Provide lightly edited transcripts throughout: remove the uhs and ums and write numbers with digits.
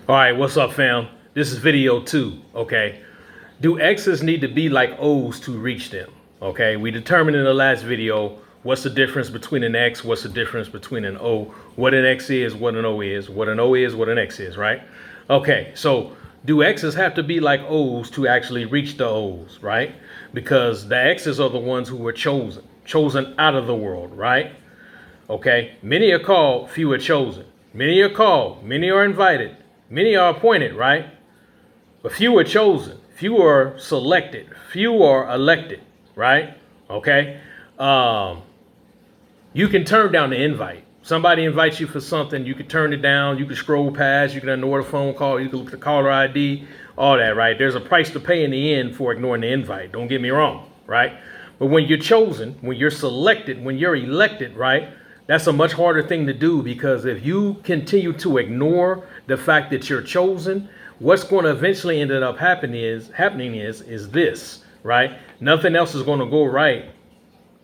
All right, what's up, fam? This is video 2, okay? Do X's need to be like O's to reach them? Okay, we determined in the last video what's the difference between an X, what's the difference between an O, what an X is, what an O is, what an O is, what an X is, right? Okay, so do X's have to be like O's to actually reach the O's, right? Because the X's are the ones who were chosen out of the world, right? Okay, many are called, few are chosen. Many are called, many are invited. Many are appointed, right? But few are chosen. Few are selected. Few are elected, right? Okay. You can turn down the invite. Somebody invites you for something, you can turn it down. You can scroll past. You can ignore the phone call. You can look at the caller ID, all that, right? There's a price to pay in the end for ignoring the invite. Don't get me wrong, right? But when you're chosen, when you're selected, when you're elected, right? That's a much harder thing to do, because if you continue to ignore the fact that you're chosen, what's going to eventually end up happening is this, right? Nothing else is going to go right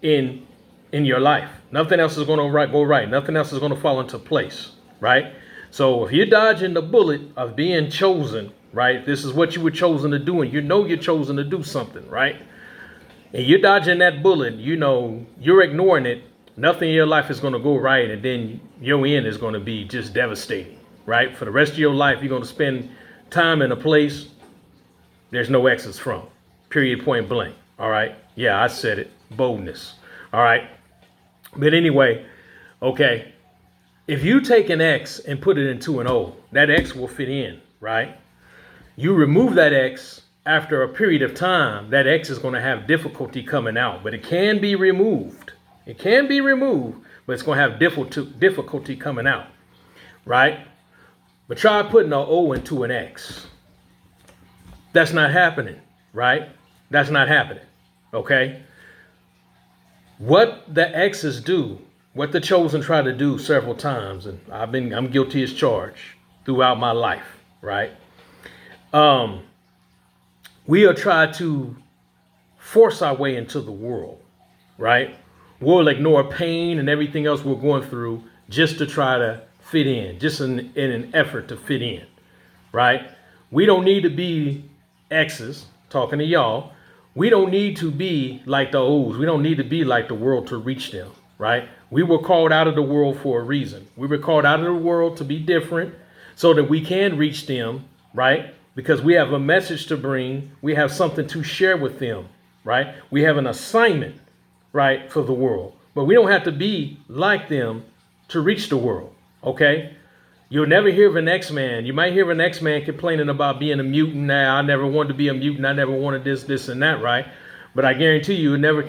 in your life. Nothing else is going to go right. Nothing else is going to fall into place, right? So if you're dodging the bullet of being chosen, right? This is what you were chosen to do, and you know you're chosen to do something, right? And you're dodging that bullet, you know, you're ignoring it. Nothing in your life is going to go right, and then your end is going to be just devastating, right? For the rest of your life, you're going to spend time in a place there's no exits from, period, point blank, all right? Yeah, I said it, boldness, all right? But anyway, okay, if you take an X and put it into an O, that X will fit in, right? You remove that X after a period of time, that X is going to have difficulty coming out, but it can be removed. It can be removed, but it's going to have difficulty coming out, right? But try putting an O into an X. That's not happening, right? That's not happening, okay? What the X's do, what the chosen try to do several times, and I'm guilty as charged throughout my life, right? We are trying to force our way into the world, right? We'll ignore pain and everything else we're going through just to try to fit in, just in an effort to fit in, right? We don't need to be X's, talking to y'all. We don't need to be like the O's. We don't need to be like the world to reach them, right? We were called out of the world for a reason. We were called out of the world to be different so that we can reach them, right? Because we have a message to bring. We have something to share with them, right? We have an assignment, right, for the world. But we don't have to be like them to reach the world, okay? You'll never hear of an X-Man. You might hear of an X-Man complaining about being a mutant. Nah, I never wanted to be a mutant. I never wanted this, and that, right? But I guarantee you'll never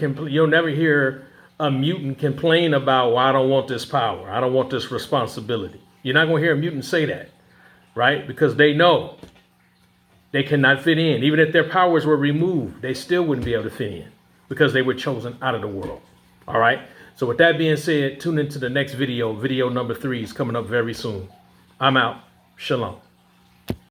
hear a mutant complain about, well, I don't want this power. I don't want this responsibility. You're not going to hear a mutant say that, right? Because they know they cannot fit in. Even if their powers were removed, they still wouldn't be able to fit in, because they were chosen out of the world. All right. So with that being said, tune into the next video. Video number 3 is coming up very soon. I'm out. Shalom.